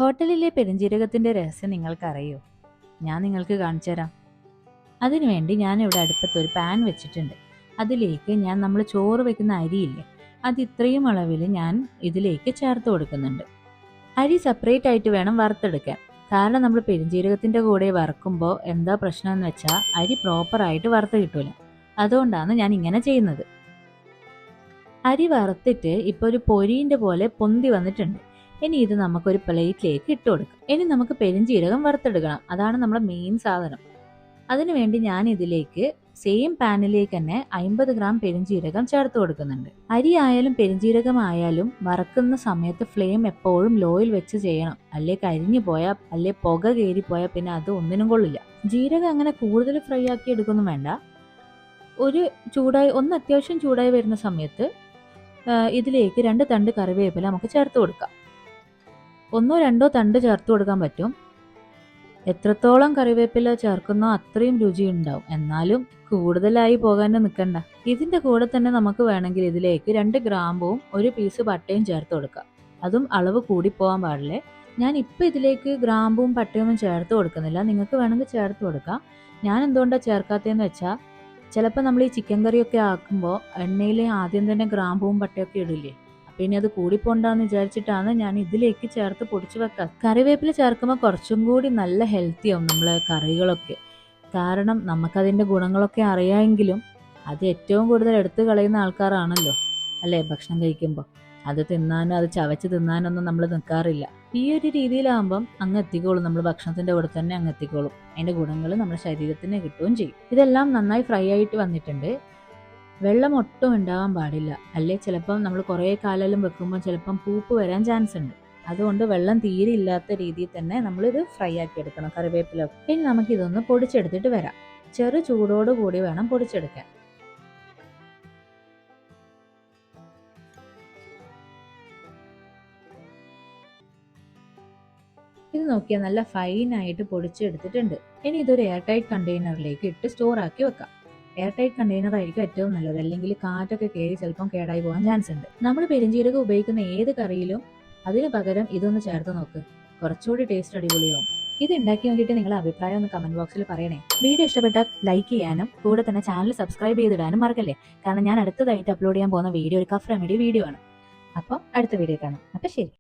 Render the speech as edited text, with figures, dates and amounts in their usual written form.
ഹോട്ടലിലെ പെരുംജീരകത്തിന്റെ രഹസ്യം നിങ്ങൾക്കറിയോ? ഞാൻ നിങ്ങൾക്ക് കാണിച്ചു തരാം. അതിനുവേണ്ടി ഞാൻ ഇവിടെ അടുപ്പത്ത് ഒരു പാൻ വെച്ചിട്ടുണ്ട്. അതിലേക്ക് നമ്മൾ ചോറ് വെക്കുന്ന അരിയില്ലേ, അത് ഇത്രയും അളവിൽ ഞാൻ ഇതിലേക്ക് ചേർത്ത് കൊടുക്കുന്നുണ്ട്. അരി സെപ്പറേറ്റ് ആയിട്ട് വേണം വറുത്തെടുക്കാൻ. കാരണം നമ്മൾ പെരുംജീരകത്തിന്റെ കൂടെ വറുക്കുമ്പോൾ എന്താ പ്രശ്നം എന്ന് വെച്ചാൽ അരി പ്രോപ്പറായിട്ട് വറുത്ത് കിട്ടൂല. അതുകൊണ്ടാണ് ഞാൻ ഇങ്ങനെ ചെയ്യുന്നത്. അരി വറുത്തിട്ട് ഇപ്പോൾ ഒരു പൊരിന്റെ പോലെ പൊന്തി വന്നിട്ടുണ്ട്. ഇനി ഇത് നമുക്കൊരു പ്ലേറ്റിലേക്ക് ഇട്ട് കൊടുക്കാം. ഇനി നമുക്ക് പെരുംജീരകം വറുത്തെടുക്കണം. അതാണ് നമ്മുടെ മെയിൻ സാധനം. അതിനുവേണ്ടി ഞാൻ ഇതിലേക്ക് സെയിം പാനിലേക്ക് തന്നെ 50 ഗ്രാം പെരുംജീരകം ചേർത്ത് കൊടുക്കുന്നുണ്ട്. അരി ആയാലും പെരുംജീരകം ആയാലും വറക്കുന്ന സമയത്ത് ഫ്ലെയിം എപ്പോഴും ലോയിൽ വെച്ച് ചെയ്യണം. അല്ലേ കരിഞ്ഞു പോയാൽ, അല്ലേ പുക കയറിപ്പോയാൽ പിന്നെ അത് ഒന്നിനും കൊള്ളില്ല. ജീരകം അങ്ങനെ കൂടുതൽ ഫ്രൈ ആക്കി എടുക്കൊന്നും വേണ്ട. ഒന്ന് അത്യാവശ്യം ചൂടായി വരുന്ന സമയത്ത് ഇതിലേക്ക് 2 തണ്ട് കറിവേപ്പില നമുക്ക് ചേർത്ത് കൊടുക്കാം. 1 or 2 തണ്ട് ചേർത്ത് കൊടുക്കാൻ പറ്റും. എത്രത്തോളം കറിവേപ്പില ചേർക്കുന്നോ അത്രയും രുചി ഉണ്ടാവും. എന്നാലും കൂടുതലായി പോകാൻ നിൽക്കണ്ട. ഇതിന്റെ കൂടെ തന്നെ നമുക്ക് വേണമെങ്കിൽ ഇതിലേക്ക് 2 ഗ്രാമ്പും 1 പീസ് പട്ടയും ചേർത്ത് കൊടുക്കാം. അതും അളവ് കൂടി പോകാൻ പാടില്ലേ. ഞാൻ ഇപ്പം ഇതിലേക്ക് ഗ്രാമ്പും പട്ടയൊന്നും ചേർത്ത് കൊടുക്കുന്നില്ല. നിങ്ങൾക്ക് വേണമെങ്കിൽ ചേർത്ത് കൊടുക്കാം. ഞാൻ എന്തുകൊണ്ടാണ് ചേർക്കാത്തതെന്ന് വെച്ചാൽ ചിലപ്പോൾ നമ്മൾ ഈ ചിക്കൻ കറിയൊക്കെ ആക്കുമ്പോൾ എണ്ണയിൽ ആദ്യം തന്നെ ഗ്രാമ്പും പട്ടയൊക്കെ ഇടില്ലേ, അപ്പം ഇനി അത് കൂടിപ്പോണ്ടാന്ന് വിചാരിച്ചിട്ടാണ് ഞാൻ ഇതിലേക്ക് ചേർത്ത് പൊടിച്ച് വെക്കുക. കറിവേപ്പില ചേർക്കുമ്പോൾ കുറച്ചും കൂടി നല്ല ഹെൽത്തി ആവും നമ്മളെ കറികളൊക്കെ. കാരണം നമുക്കതിൻ്റെ ഗുണങ്ങളൊക്കെ അറിയാമെങ്കിലും അത് ഏറ്റവും കൂടുതൽ എടുത്തു കളയുന്ന ആൾക്കാരാണല്ലോ അല്ലേ ഭക്ഷണം കഴിക്കുമ്പോൾ. അത് തിന്നാനോ അത് ചവച്ച് തിന്നാനൊന്നും നമ്മൾ നിൽക്കാറില്ല. ഈ ഒരു രീതിയിലാകുമ്പം അങ്ങ് എത്തിക്കോളും, നമ്മൾ ഭക്ഷണത്തിന്റെ കൂടെ തന്നെ അങ്ങ് എത്തിക്കോളും. അതിന്റെ ഗുണങ്ങൾ നമ്മുടെ ശരീരത്തിന് കിട്ടുകയും ചെയ്യും. ഇതെല്ലാം നന്നായി ഫ്രൈ ആയിട്ട് വന്നിട്ടുണ്ട്. വെള്ളം ഒട്ടും ഉണ്ടാകാൻ പാടില്ല. അല്ലേ ചിലപ്പം നമ്മൾ കുറേ കാലം വെക്കുമ്പോൾ ചിലപ്പം പൂപ്പ് വരാൻ ചാൻസ് ഉണ്ട്. അതുകൊണ്ട് വെള്ളം തീരെ ഇല്ലാത്ത രീതിയിൽ തന്നെ നമ്മളിത് ഫ്രൈ ആക്കി എടുക്കണം കറിവേപ്പില. ഇനി നമുക്കിതൊന്ന് പൊടിച്ചെടുത്തിട്ട് വരാം. ചെറു ചൂടോട് കൂടി വേണം പൊടിച്ചെടുക്കാൻ. ഇത് നോക്കിയാൽ നല്ല ഫൈനായിട്ട് പൊടിച്ചെടുത്തിട്ടുണ്ട്. ഇനി ഇതൊരു എയർ ടൈറ്റ് കണ്ടെയ്നറിലേക്ക് ഇട്ട് സ്റ്റോർ ആക്കി വെക്കാം. എയർ ടൈറ്റ് കണ്ടെയ്നർ ആയിരിക്കും ഏറ്റവും നല്ലത്. അല്ലെങ്കിൽ കാറ്റൊക്കെ കയറി ചിലപ്പം കേടായി പോകാൻ ചാൻസ് ഉണ്ട്. നമ്മൾ പെരുംജീരകം ഉപയോഗിക്കുന്ന ഏത് കറിയിലും അതിന് പകരം ഇതൊന്ന് ചേർത്ത് നോക്ക്, കുറച്ചുകൂടി ടേസ്റ്റ് അടിപൊളിയാവും. ഇത് ഉണ്ടാക്കി നോക്കിയിട്ട് നിങ്ങളുടെ അഭിപ്രായം ഒന്ന് കമന്റ് ബോക്സിൽ പറയണേ. വീഡിയോ ഇഷ്ടപ്പെട്ടാൽ ലൈക്ക് ചെയ്യാനും കൂടെ തന്നെ ചാനൽ സബ്സ്ക്രൈബ് ചെയ്തിടാനും മറക്കല്ലേ. കാരണം ഞാൻ അടുത്തതായിട്ട് അപ്ലോഡ് ചെയ്യാൻ പോകുന്ന വീഡിയോ ഒരു കഫ് റെമഡി വീഡിയോ ആണ്. അപ്പം അടുത്ത വീഡിയോ കാണാം. അപ്പം ശരി.